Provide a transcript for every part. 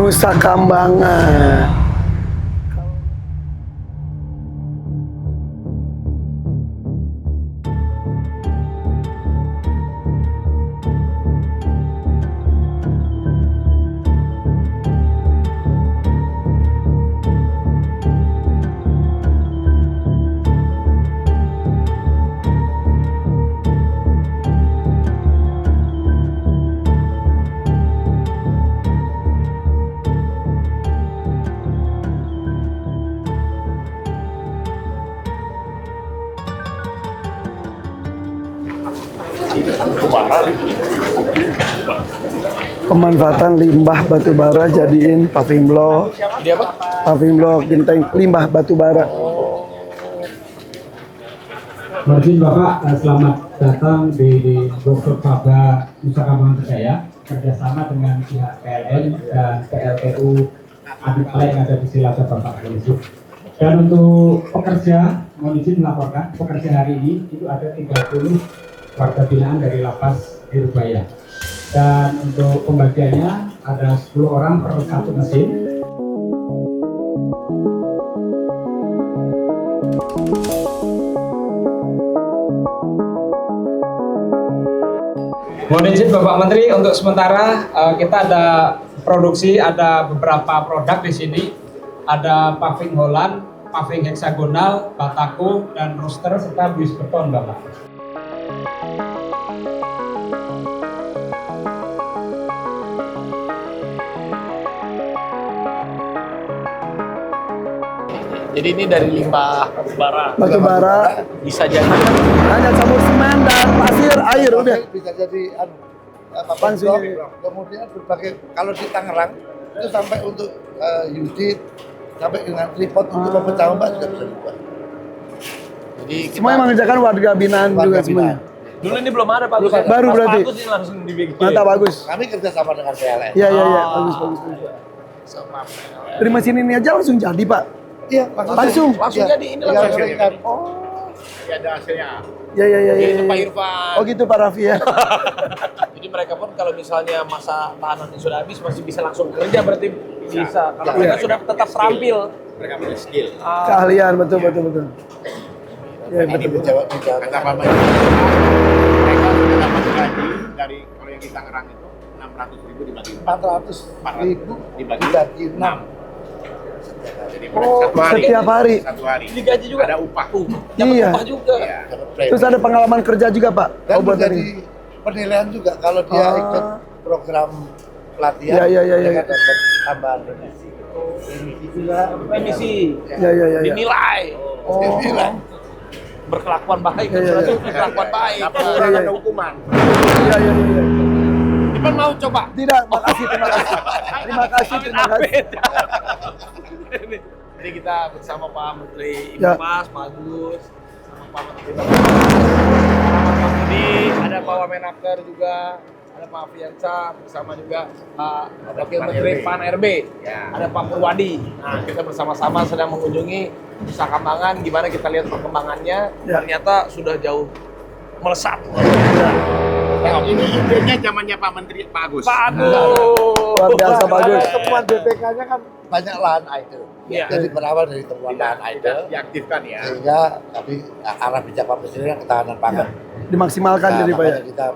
Nusa Kambangan. Pemanfaatan limbah batu bara jadiin paving block. Ini apa? Paving block genteng limbah batu bara. Izin Bapak, selamat datang di Dr. Faba Nusa Kambangan Kerjaya kerjasama dengan pihak PLN dan PLTU Adipalai yang ada di Cilacap Bapak Polisi. Dan untuk pekerja, mohon izin melaporkan, pekerja hari ini itu ada 30 warga binaan dari Lapas Dirubaya. Dan untuk pembagiannya ada 10 orang per satu mesin. Mohon izin Bapak Menteri, untuk sementara kita ada produksi, ada beberapa produk di sini. Ada paving Holland, paving heksagonal, batako, dan roster serta bius beton, Bapak. Jadi ini dari limbah batu bara. Batu bara Bisa jadi hanya campur semen dan pasir, air udah. Bisa jadi Apaan sih? kemudian berbagai, kalau di Tangerang itu sampai untuk unit sampai dengan tripod untuk memecah ombak juga bisa dibuat. Jadi Semua yang mengerjakan warga binaan Warga juga binaan. semuanya. dulu ini belum ada Pak Agus. Baru Pas berarti. Pak Agus ini langsung dibikin. Mantap bagus. Kami kerjasama dengan PLN. Iya iya iya, bagus bagus. Sama. Dari mesin ini aja langsung jadi, Pak. Iya, Langsung? Langsung Iya. jadi, ini Tinggal langsung jadi. keringkan. Ya ada hasilnya. Iya iya iya. Itu iya. Pak Irfan. Oh gitu Pak Raffi ya. Jadi mereka pun kalau misalnya masa tahanannya sudah habis masih bisa langsung kerja, berarti bisa. Karena Iya. mereka sudah tetap terampil. Mereka punya skill. Keahlian betul betul betul. Iya Ini betul. menjawab Kata Pak Menteri, mereka sudah dapat gaji dari kalau yang di Tangerang itu 600.000 dibagi 400.000 dibagi dibagi 6. Jadi Oh, satu hari. setiap hari. Satu hari. Ini gaji juga. Ada upah. Dapat Iya. upah juga. Iya. Terus ada pengalaman kerja juga, Pak. Dan Oh, buat menjadi ini. penilaian juga kalau dia Ah. ikut program pelatihan. Iya, iya, iya, dia iya. kan dapat tambahan remisi. Remisi juga. Emisi Iya iya iya. iya. dinilai Oh. Dinilai. berkelakuan baik, Iya, iya, berarti iya. berkelakuan baik. Dapat Iya, orang iya. ada hukuman. Iya iya iya. Ipan mau coba? Tidak, makasih terima kasih. Terima kasih terima kasih. Jadi kita bersama Pak Menteri Ya. Impas, Pak Agus, sama Pak Menteri Pak Budi, ada Pak Wamenaker juga, ada Pak Fianca, bersama juga Pak Wakil Menteri Pan RB, Ya. ada Pak Purwadi. Nah, kita bersama-sama sedang mengunjungi Nusa Kambangan, gimana kita lihat perkembangannya, Ya. ternyata sudah jauh melesat. Nah, ini idenya zamannya Pak Menteri Pak Agus. Pak Agus! Luar biasa bagus. Karena temuan BPK-nya kan banyak lahan idle. Iya. Jadi berawal dari temuan Tidak, lahan tidak idle diaktifkan ya. sehingga tapi arah bijakan presiden ketahanan pangan. Dimaksimalkan Nah, jadi Pak ya. makanya kita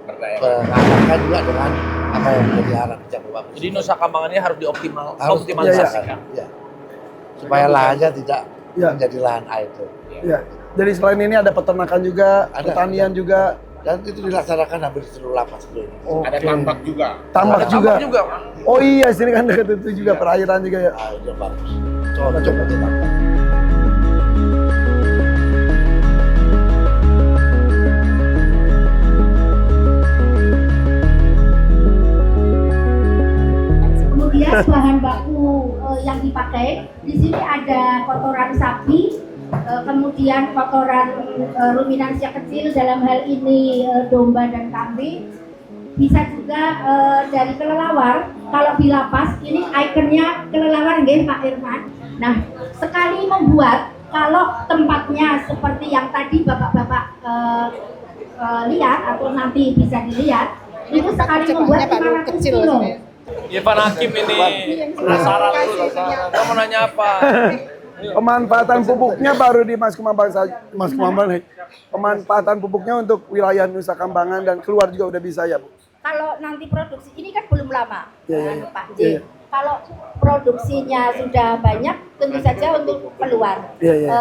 Berdaya. mengarahkan juga dengan apa yang menjadi arah bijakan Bapak Jadi Presiden. Nusa Kambangan ini harus Harus dioptimalisasikan. ya. Supaya lahannya tidak Ya. menjadi lahan idle. Iya. Jadi selain ini ada peternakan juga, Ada. pertanian juga. Dan itu dilaksanakan hampir di seluruh lapas itu. Oke. Ada tambak juga. Tambak Ada juga. tambak juga. Oh iya, sini kan dekat itu juga perairan juga ya. Ah, itu bagus. Coba ditambah. Kemudian bahan baku yang dipakai di sini ada kotoran sapi, kemudian kotoran ruminansia kecil dalam hal ini domba dan kambing. Bisa juga dari kelelawar. Kalau di lapas ini ikonnya kelelawar nggih Pak Irfan. Nah, sekali membuat kalau tempatnya seperti yang tadi Bapak-bapak lihat atau nanti bisa dilihat, itu sekali membuat 500 kilo. Irfan Hakim ini penasaran terus. Kamu mau nanya apa? Pemanfaatan pupuknya baru di Mas Kumambang saja. Mas Kumambang, pemanfaatan pupuknya untuk wilayah Nusa Kambangan dan keluar juga udah bisa ya, Bu? Kalau nanti produksi ini kan belum lama, Iya. Pak J. Kalau produksinya sudah banyak, tentu saja untuk keluar. Iya.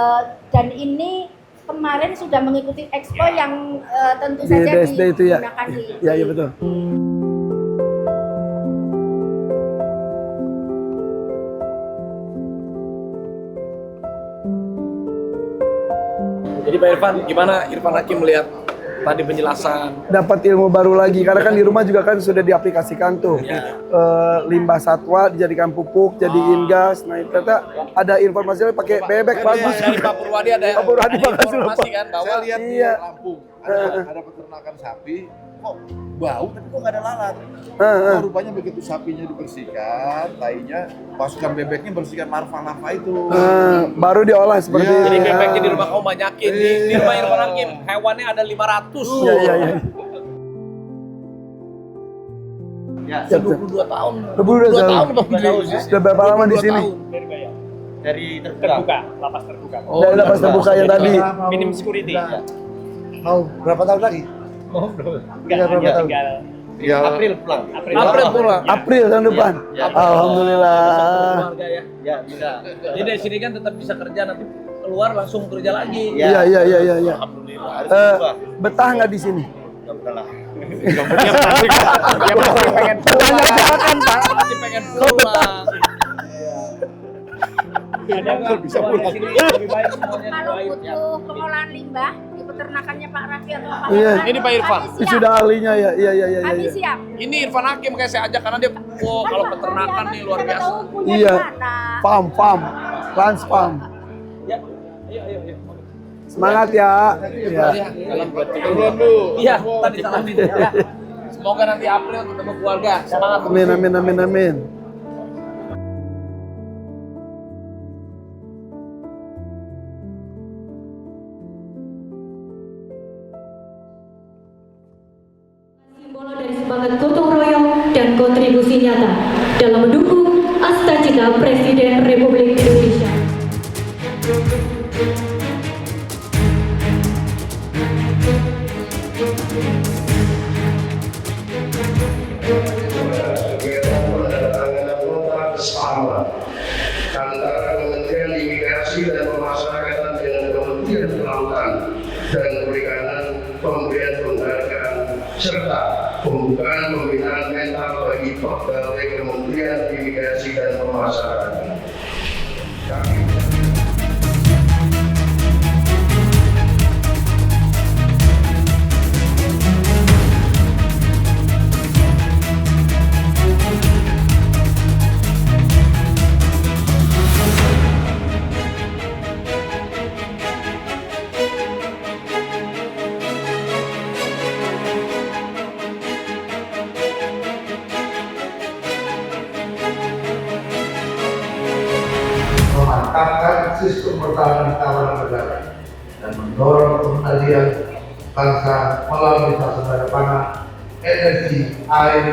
Dan ini kemarin sudah mengikuti expo yang tentu Di saja DSD itu ya? digunakan di. Iya, betul. Jadi Pak Irfan, gimana Irfan Hakim melihat tadi penjelasan? Dapat ilmu baru lagi karena kan di rumah juga kan sudah diaplikasikan tuh. Limbah satwa dijadikan pupuk, jadiin gas. Nah, ternyata ada informasinya pakai bebek bagus. Dari Pak Purwadi ada Pak Purwadi makasih informasi kan bahwa Saya lihat Iya. di Lampung ada peternakan sapi, kok bau tapi kok nggak ada lalat. Oh, rupanya begitu sapinya dibersihkan, tainya pasukan bebeknya bersihkan larva-larva itu. Baru diolah seperti Iya. jadi ini. bebeknya di rumah kamu banyakin. Di rumah Irfan Hakim hewannya ada 500. Iya. Ya, 22 tahun. 22 tahun. tahun. Sudah berapa lama di sini? Dari terbuka, lapas terbuka. Dari lapas terbuka yang tadi. Minim security. Mau berapa tahun lagi? Enggak, berapa tahun? tinggal Ya, April pulang. April pulang. April tahun depan. Alhamdulillah. Keluarga ya. Ya, bisa. Jadi dari sini kan tetap bisa kerja, nanti keluar langsung kerja lagi. Iya. Alhamdulillah. Betah nggak di sini? Dia masih pengen pulang. Masih pengen pulang. Bisa pulang. Lebih baik semuanya Kalau doain ya. butuh pengolahan limbah di peternakannya Pak Raffi atau Pak Iya. Irfan, Ini Pak Irfan. kami siap. Sudah ahlinya ya. Iya. Kami siap. Ini Irfan Hakim kayak saya ajak karena dia kalau Pak peternakan Raffi nih luar siapa biasa. tahu punya Iya. di mana. Pam. Trans pam. Ya. Ayo. Semangat ya. Iya. Iya, tadi salamin ya. Semoga nanti April ketemu keluarga. Semangat. Amin. Simbol dari semangat gotong royong dan kontribusi nyata dalam mendukung Asta-cita Presiden Republik Indonesia. Antara Kementerian Imigrasi dan Pemasyarakatan dengan Kementerian Kelautan dan Perikanan, pemberian penghargaan serta pembukaan pembinaan mental bagi pegawai Kementerian Imigrasi dan Pemasyarakatan. Memantapkan sistem pertahanan kawanan negara dan mendorong pengendalian bangsa melalui sasaran pangan, energi, air,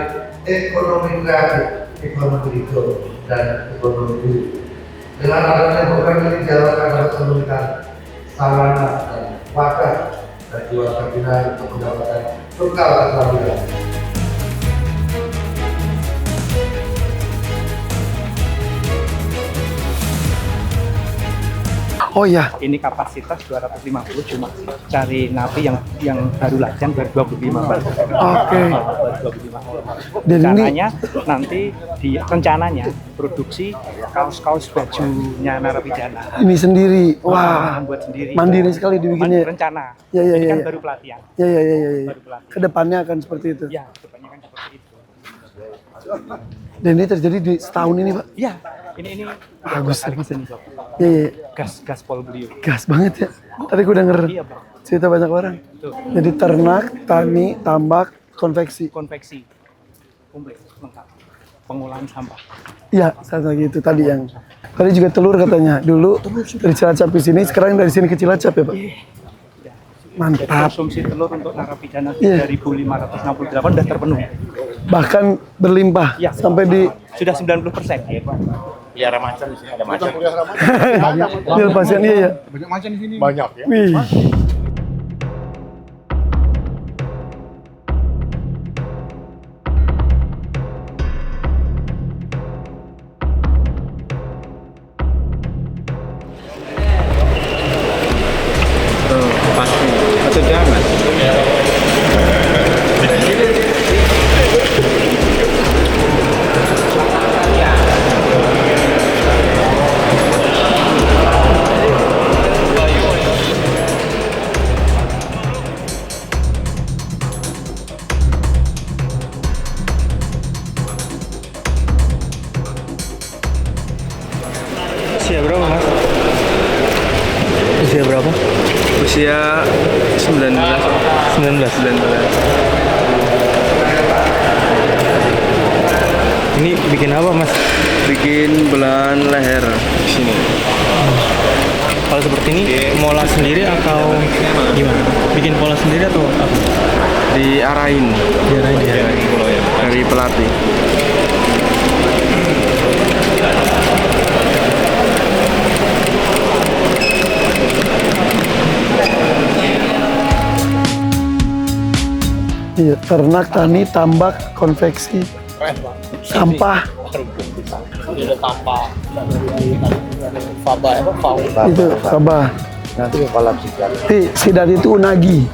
ekonomi kreatif, ekonomi hijau, dan ekonomi biru. Dengan adanya program ini dijalankan dapat memberikan sarana dan wadah bagi warga binaan untuk mendapatkan bekal keterampilan. Oh ya. Ini kapasitas 250 cuma cari napi yang baru latihan baru 25 Pak. Oke. Baru 25 orang. Dan ini Rencananya nanti rencananya produksi kaos-kaos bajunya narapidana. ini sendiri. Wah. Membuat sendiri. Mandiri sekali dibikinnya. Rencana. Ya. Ini kan baru pelatihan. Ya. Baru pelatihan. Kedepannya akan seperti itu. Ya, depannya kan seperti itu. Dan ini terjadi di setahun ini, Pak. Ya, ini Bagus. kali kesini Sob. Iya. Gas pol beliau. Gas banget ya. Tadi gue denger Iya Bang. cerita banyak orang. Tuh. Jadi ternak, tani, tambak, konveksi. Konveksi komplit lengkap, pengolahan sampah. Iya, satu lagi itu tadi yang tadi juga telur katanya. Dulu dari Cilacap ke sini, sekarang dari sini ke Cilacap ya, Pak? Ya, Jadi Mantap. konsumsi telur untuk narapidana Iya. 3.568 sudah terpenuhi. Bahkan berlimpah Ya. sampai di Sudah 90%. Pelihara macan di sini ada macan. biar pasien iya ya. Banyak macan di sini. Banyak ya. Wih. Pasti. Atau jangan. Usia berapa mas? Usia berapa? Usia 19. Ini bikin apa mas? Bikin belahan leher di sini. Kalau seperti ini mola sendiri atau gimana? Bikin pola sendiri atau apa? Diarahin dari pelatih. Iya, ternak, tani, tambak, konveksi, sampah. Ada tanpa faba Itu Sabah. Nanti kepala sidat. Sidat itu unagi.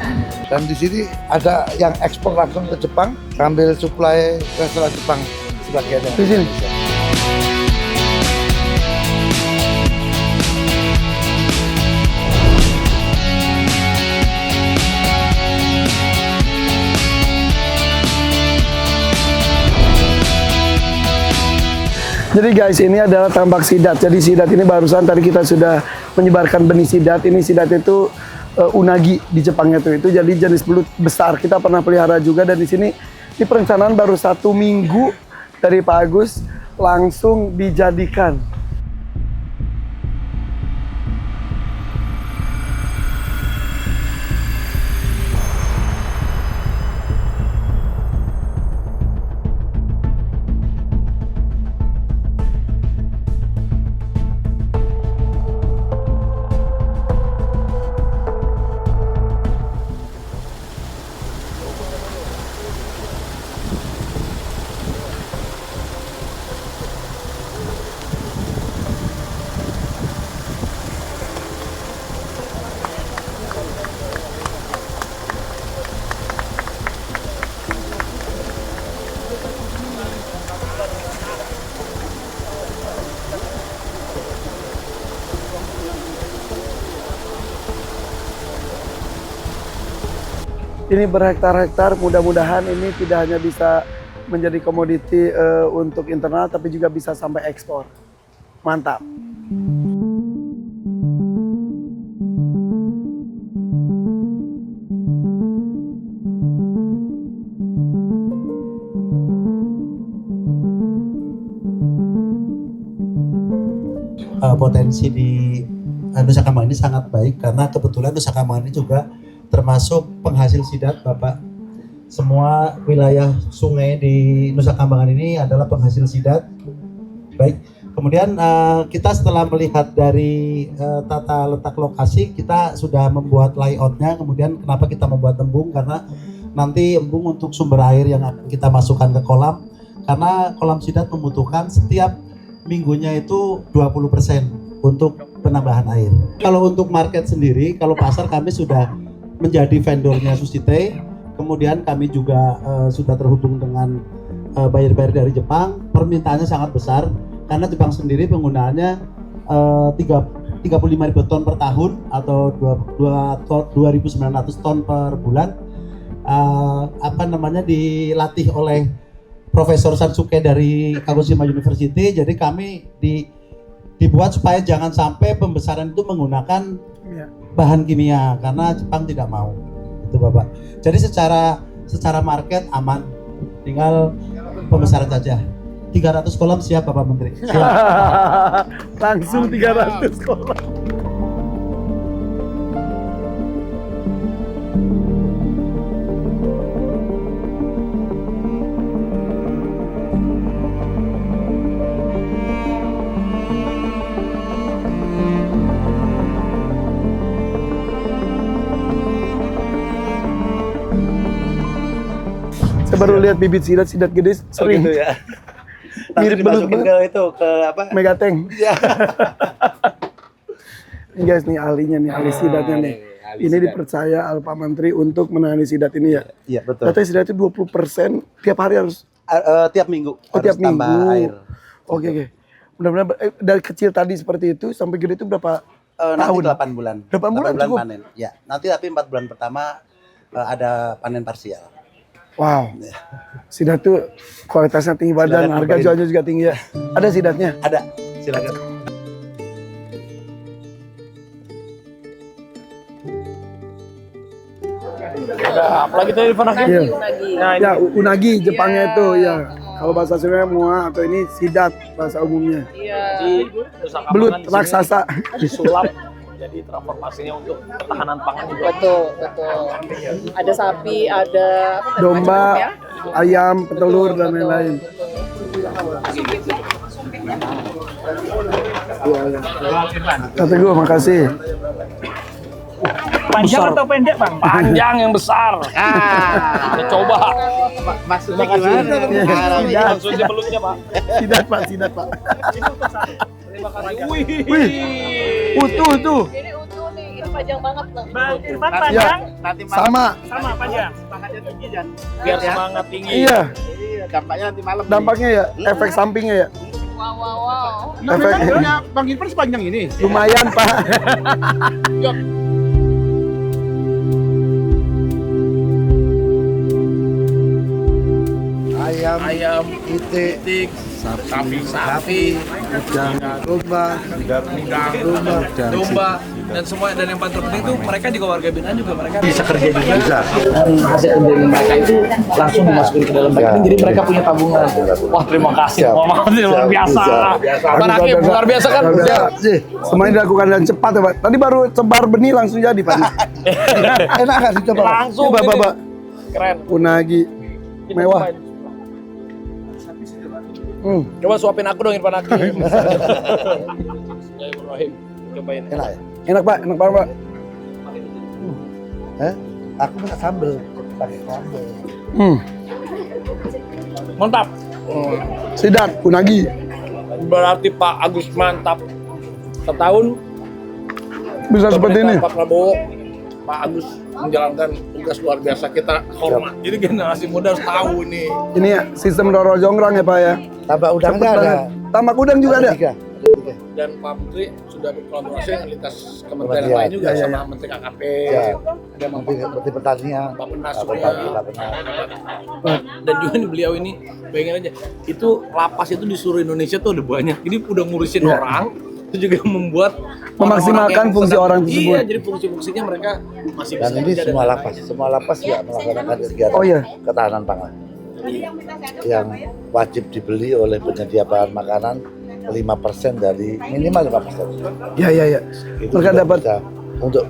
Dan di sini ada yang ekspor langsung ke Jepang, ambil suplai restoran Jepang sebagiannya. Di sini. Jadi guys, ini adalah tambak sidat. Jadi sidat ini barusan tadi kita sudah menyebarkan benih sidat. Ini sidat itu unagi di Jepangnya itu jadi jenis belut besar. Kita pernah pelihara juga, dan di sini di perencanaan baru 1 minggu dari Pak Agus langsung dijadikan. Ini berhektar-hektar, mudah-mudahan ini tidak hanya bisa menjadi komoditi untuk internal, tapi juga bisa sampai ekspor. Mantap. Potensi di Nusa Kambangan ini sangat baik, karena kebetulan Nusa Kambangan ini juga termasuk penghasil sidat, Bapak. Semua wilayah sungai di Nusa Kambangan ini adalah penghasil sidat. Baik, kemudian kita setelah melihat dari tata letak lokasi, kita sudah membuat layoutnya. Kemudian kenapa kita membuat embung? Karena nanti embung untuk sumber air yang akan kita masukkan ke kolam. Karena kolam sidat membutuhkan setiap minggunya itu 20% untuk penambahan air. Kalau untuk market sendiri, kalau pasar kami sudah menjadi vendornya Susite. Kemudian kami juga sudah terhubung dengan buyer-buyer dari Jepang. Permintaannya sangat besar karena Jepang sendiri penggunaannya 35.000 ton per tahun atau 2.900 ton per bulan. Dilatih oleh Profesor Sansuke dari Kagoshima University. Jadi kami dibuat supaya jangan sampai pembesaran itu menggunakan bahan kimia, karena Jepang tidak mau. Itu Bapak. Jadi secara market aman. Tinggal pembesaran saja. 300 kolam siap Bapak Menteri. Langsung 300 kolam. baru lihat bibit sidat gede sering. gitu ya. Nanti Mirip belut dimasukin banget. ke itu ke apa? Megateng. Iya. Ini guys nih ahlinya nih, ahli sidatnya nih. Ini dipercaya oleh Pak Menteri untuk menangani sidat ini ya. Iya betul. Katanya sidat itu 20% tiap hari harus. Tiap minggu. Oh harus tiap tambah minggu. air. Oke. Benar-benar dari kecil tadi seperti itu sampai gede itu berapa tahun? Nanti 8 bulan. 8 bulan cukup? panen. Ya. Nanti tapi 4 bulan pertama ada panen parsial. Wow. Sidat tuh kualitasnya tinggi badan, Silakan harga cobain. jualnya juga tinggi ya. Ada sidatnya? Ada. Silakan. Ada apalagi tadi Panaki? Iya. Nah, ini Ya, unagi Jepangnya itu ya. Kalau bahasa Sunda mua atau ini sidat bahasa umumnya. di Nusa Kambangan Belut di sini raksasa. disulap jadi transformasinya untuk ketahanan pangan juga. Betul. Ada sapi, ada Domba, ayam, petelur dan lain-lain. Kata gue makasih. Panjang atau pendek bang? Panjang yang besar. Kita coba. Maksudnya Terima kasih. gimana? Sidat. Langsung di belutnya pak. Sidat pak. Terima kasih. Wih. Utuh tuh. ini utuh nih, ini panjang banget loh. Bang Irfan Ya, Nanti sama. sama panjang. semangatnya tinggi Jan. Biar semangat tinggi. Iya. Iya, dampaknya nanti malam. Dampaknya ya, efek sampingnya ya. Wow. Nah, efek memang punya Bang Irfan sepanjang ini. lumayan pak. Ayam, itik, sapi, udang, domba, domba dan semua, dan yang paling terpenting tuh mereka juga warga binaan juga, mereka bisa kerja juga. Bisa. dan hasil kerja mereka itu langsung dimasukin ke dalam rekening, jadi mereka punya tabungan. Wah terima kasih, Mama luar biasa. Pak Hakim luar biasa kan? Semuanya dilakukan dan cepat ya pak. Tadi baru sebar benih langsung jadi pak. Enak kan dicoba Pak? Langsung Ini, Bapak, ini. Pak. Keren. Unagi mewah. Coba suapin aku dong Irfan Hakim. Bismillahirrahmanirrahim. Cobain. Enak ya? Enak pak, enak banget pak. Aku minta sambel. Pakai sambel. Mantap. Sidat, unagi. Berarti Pak Agus mantap. Setahun Bisa seperti ini. Pak Prabowo, Pak Agus menjalankan tugas luar biasa, kita hormat. Jadi generasi muda harus tahu ini. Ini ya, sistem Roro Jonggrang ya pak ya. Tambah udangnya Cepet ada. banget. Tambak udang juga ada. 3. Dan Pak Menteri sudah berkolaborasi dengan lintas kementerian lain juga, Ya, ya, sama ya. Menteri KKP, Ya. ada Menteri Pertanian. Pak Penas Bapak juga. Dan juga nih beliau ini, bayangin aja, itu lapas itu di seluruh Indonesia tuh ada banyak. Jadi udah ngurusin Ya. orang, itu juga membuat Memaksimalkan orang-orang yang fungsi sedang- orang tersebut. Iya, jadi fungsi-fungsinya mereka masih bisa Dan ini kerja semua dengan lapas, baik. semua lapas ya melaksanakan kegiatan Oh, iya. ketahanan pangan. Yang wajib dibeli oleh penyedia bahan makanan 5% dari minimal 5%. Ya ya ya. Itu Mereka sudah dapat bisa untuk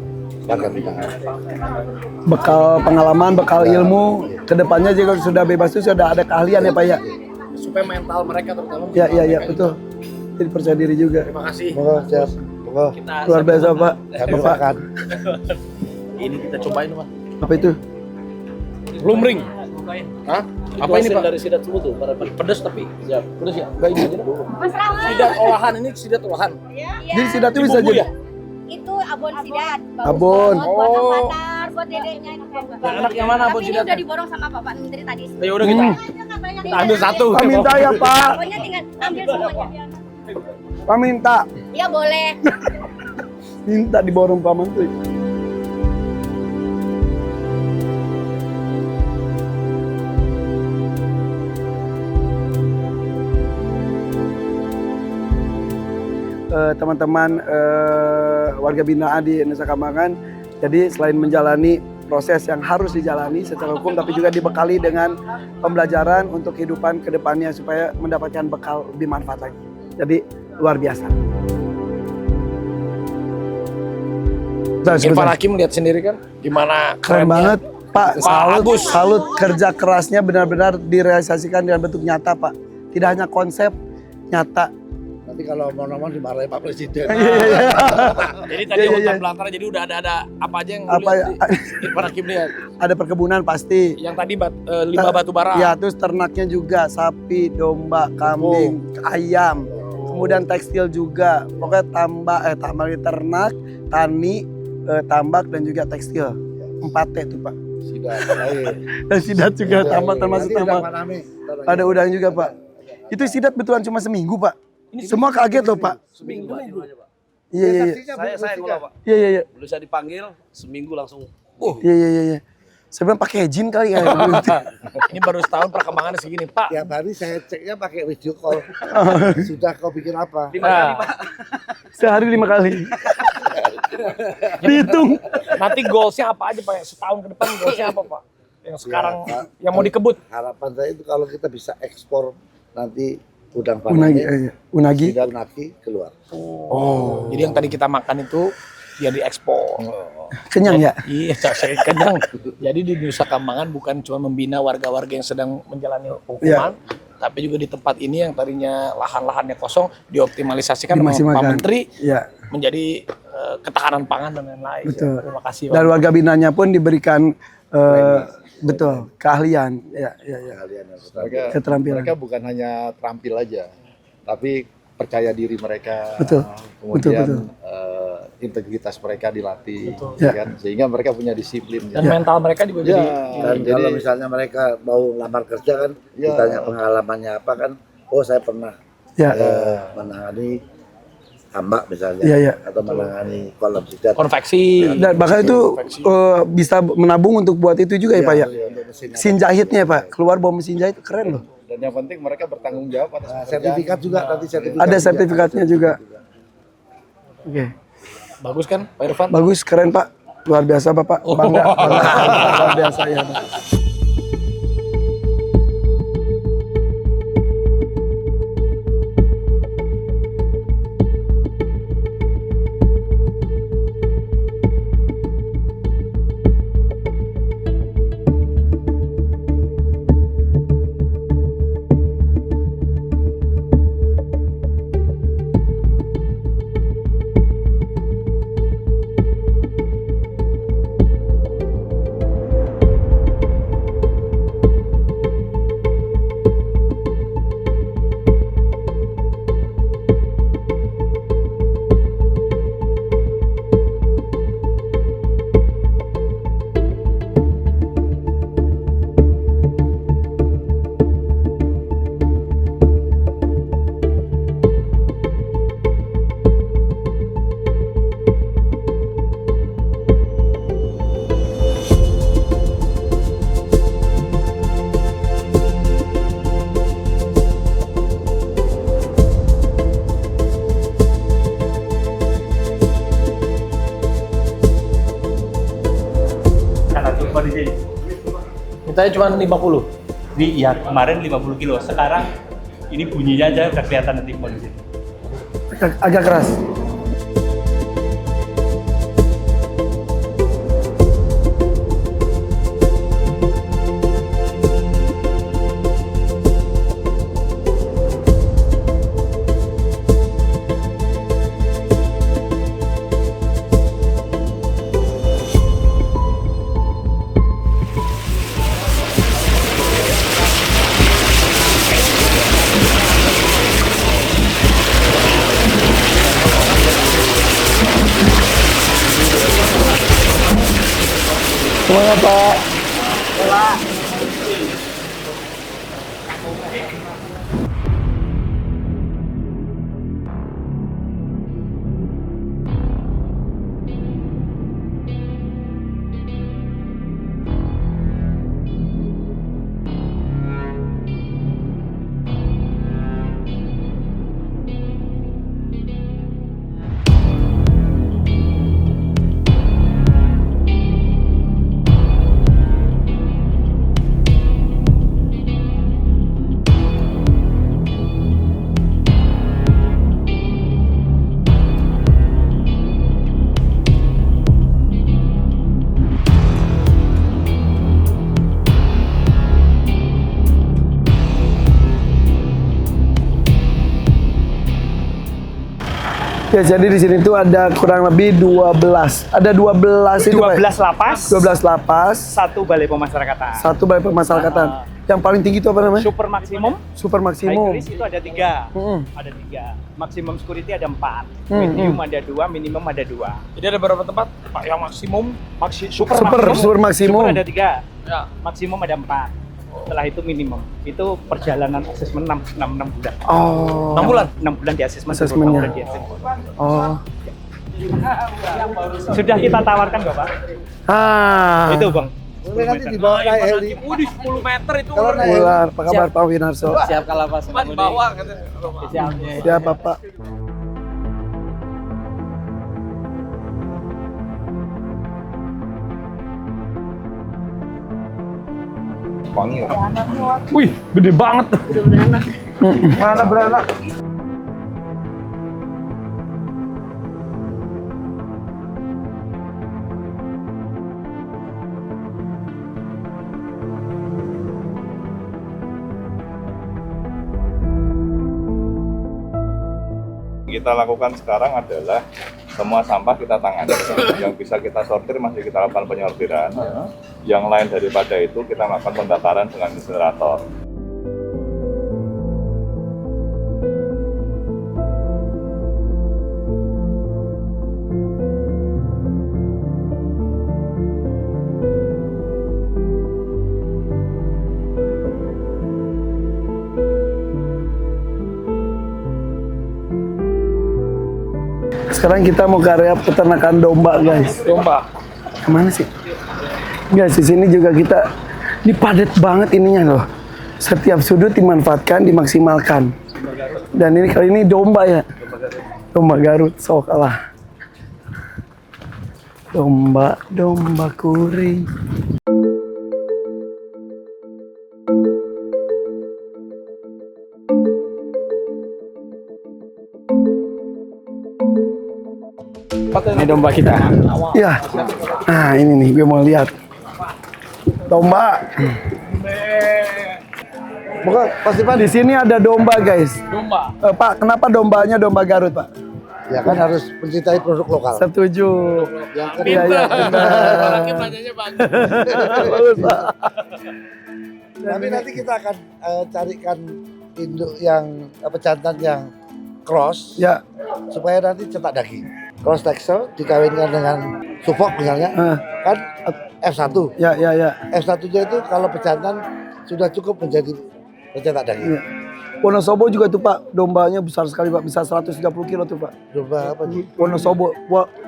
warga binaan. bekal pengalaman, bekal ilmu. Kedepannya jika sudah bebas itu sudah ada keahlian ya pak ya. Supaya mental mereka terutama. Ya ya ya mereka betul. Jadi percaya diri juga. Terima kasih. Monggo, siap. Monggo. Kita Luar biasa pak. Kami Bapak. makan. Ini kita cobain Pak. Apa itu? Lumring. Hah? Apa ini Pak? Dari sidat semua tuh, pada Pedas tapi ya pedas ya. Baik aja. Mas Rahmat. Sidat olahan, ini sidat olahan. Jadi sidat itu bisa Bumbu jadi. ya? Itu abon sidat. Bagus Abon. banget buat Oh. avatar, buat dedeknya itu bagus banget. anak yang mana abon Tapi ini sidatnya? udah diborong sama Bapak Menteri tadi. Ya udah kita ambil satu. Pak minta ya pak. Pokoknya tinggal ambil semuanya. Pak minta. Ya boleh. Minta diborong Pak Menteri. Teman-teman warga binaan di Nusa Kambangan, jadi selain menjalani proses yang harus dijalani secara hukum, tapi juga dibekali dengan pembelajaran untuk kehidupan kedepannya supaya mendapatkan bekal lebih manfaat lagi. Jadi luar biasa. Irfan Hakim lihat sendiri kan gimana Keren kerennya. banget Pak, salut, Agus. salut kerja kerasnya benar-benar direalisasikan dengan bentuk nyata Pak. Tidak hanya konsep, nyata. Nanti kalau mau ngomong dimarahin Pak Presiden. Jadi tadi hutan belantara, jadi udah ada apa aja yang Irfan Hakim lihat? Ada perkebunan pasti. Yang tadi limbah batu bara. Ya, terus ternaknya juga, sapi, domba, kambing, ayam. Kemudian tekstil juga. Pokoknya tambak ternak, tani, tambak dan juga tekstil. 4T tuh Pak. Sidat. Dan sidat juga tambak termasuk tambak. Ada udang juga Pak. Itu sidat betulan cuma seminggu Pak. Semua kaget loh Pak. Seminggu. Iya. Saya ngolah Pak. Iya. Belum saya dipanggil, seminggu langsung. Iya. Saya bilang pakai izin kali ya. Ini baru setahun perkembangannya segini Pak. Tiap hari saya ceknya pakai video call. Sudah kau bikin apa? 5 kali Pak. Sehari 5 kali. Dihitung. Nanti goalsnya apa aja Pak? Setahun ke depan goalsnya apa Pak? Yang sekarang yang mau dikebut. Harapan saya itu kalau kita bisa ekspor nanti udang faname, unagi keluar. Oh, jadi yang tadi kita makan itu ya diekspor. Kenyang ya? Iya, saya kenyang. Jadi di Nusa Kambangan bukan cuma membina warga-warga yang sedang menjalani hukuman, tapi juga di tempat ini yang tadinya lahan-lahannya kosong dioptimalisasikan oleh Pak Menteri menjadi ketahanan pangan dan lain-lain. Betul. Terima kasih. Dan warga binanya pun diberikan keahlian. Keterampilan. Mereka bukan hanya terampil aja, tapi percaya diri mereka. Betul. Kemudian integritas mereka dilatih, kan? Sehingga mereka punya disiplin. Dan mental mereka juga jadi. Dan kalau misalnya mereka mau lamar kerja kan, ditanya pengalamannya apa kan? Oh saya pernah menangani tambak misalnya, atau menangani kolam sidat. Konveksi. Dan bahkan itu bisa menabung untuk buat itu juga ya Pak ya. Mesin jahitnya Pak, keluar bawa mesin jahit keren loh. Dan yang penting mereka bertanggung jawab atas sertifikat juga nanti sertifikat. Ada sertifikatnya juga. Oke. Bagus kan Pak Irfan? Bagus, keren Pak. Luar biasa Bapak. Bangga. Luar biasa ya Pak. Mintanya cuma 50. Iya, kemarin 50 kilo. Sekarang ini bunyinya aja udah kelihatan nanti kondisi. Agak keras. Semangat Pak. Ya, jadi di sini tuh ada kurang lebih 12. Ada 12 itu, 12 Pak? lapas. 12 lapas. 1 balai pemasyarakatan. 1 balai pemasyarakatan. Yang paling tinggi itu apa namanya? Super maksimum. Super maksimum. High risk itu ada 3. Ada 3. Maksimum security ada 4. Medium ada 2, minimum ada 2. Jadi ada beberapa tempat Pak yang maksimum, Super maksimum. Super ada 3. Ya. Maksimum ada 4. Setelah itu minimum. Itu perjalanan asesmen 6 bulan. Oh. 6 bulan? 6 bulan di asesmen. Asesmennya. 6 bulan di asesmen. Oh. Sudah kita tawarkan Bapak. Ah. Itu Bang. Nanti dibawa naik heli. Di 10 meter itu. Kalau naik heli. Ular, apa kabar Pak Winarso? Siap kalau pas Di bawah katanya. Siap Bapak. Wangi. Wih, gede banget. Mana beranak? Kita lakukan sekarang adalah semua sampah kita tangani. Yang bisa kita sortir masih kita lakukan penyortiran. Yang lain daripada itu kita melakukan pembakaran dengan insinerator. Sekarang kita mau ke area peternakan domba, guys. Domba. Kemana sih? Guys, di sini juga kita padat banget ininya loh. Setiap sudut dimanfaatkan, dimaksimalkan. Dan ini kali ini domba ya. Domba Garut, sok kalah. Domba kuring. Ini domba kita. Ya. Nah, ini nih gue mau lihat. Domba. Bukan, pasti Pak di sini ada domba, guys. Domba. Pak, kenapa dombanya domba Garut, Pak? Ya kan harus mencintai produk lokal. Setuju. Yang Iya, iya, benar. Orangnya banyaknya bagus. Bagus, Pak. Tapi nanti kita akan carikan induk yang jantan yang cross. Ya. Supaya nanti cetak daging. Cross Texel dikawinkan dengan Suffolk misalnya, kan F1. Ya. F1-nya itu kalau pejantan sudah cukup menjadi pencetak daging. Ya. Wonosobo juga tuh Pak, dombanya besar sekali Pak, bisa 130 kilo tuh Pak. Domba apa nih? Wonosobo,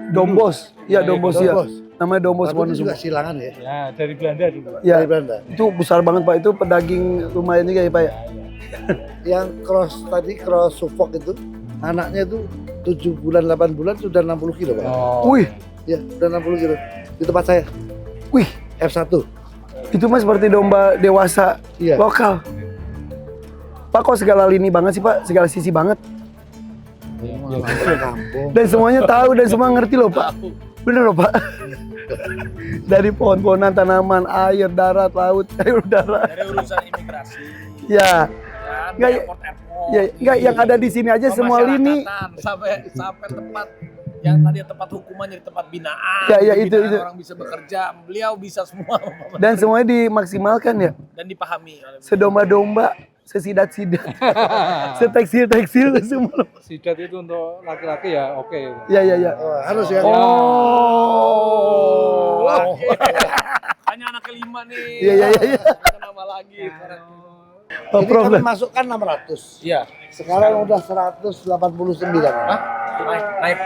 Dombos. Iya, Dombos ya. Namanya Dombos Itu juga Wonosobo. silangan ya? Ya, dari Belanda dulu. Ya, Dari Belanda. itu besar banget Pak, itu pedaging lumayan juga ya Pak ya. Yang cross tadi, cross Suffolk itu, anaknya itu 7 bulan, 8 bulan sudah 60 kilo Pak. Wih. Ya, sudah 60 kilo. Di tempat saya. Wih. F1. Itu mah seperti domba dewasa lokal. Pak kok segala lini banget sih Pak, segala sisi banget. Dan semuanya tahu dan semua ngerti loh Pak. Bener loh Pak. Dari pohon-pohonan, tanaman, air, darat, laut, air, udara. Dari urusan imigrasi. Ya. Nggak, ya, nggak, yang ada di sini aja semua lini. Sampai tempat yang tadi tempat hukuman jadi tempat binaan. Ya, itu. Orang bisa bekerja, beliau bisa semua. Dan semuanya dimaksimalkan ya. Dan dipahami. Sedomba-domba, sesidat-sidat, setekstil-tekstil semua. Sidat itu untuk laki-laki ya oke. Ya. Harus ya. Oh. Hanya anak kelima nih. Iya. Nama lagi. Ini kami masukkan 600. Iya. Sekarang udah 189. Naik.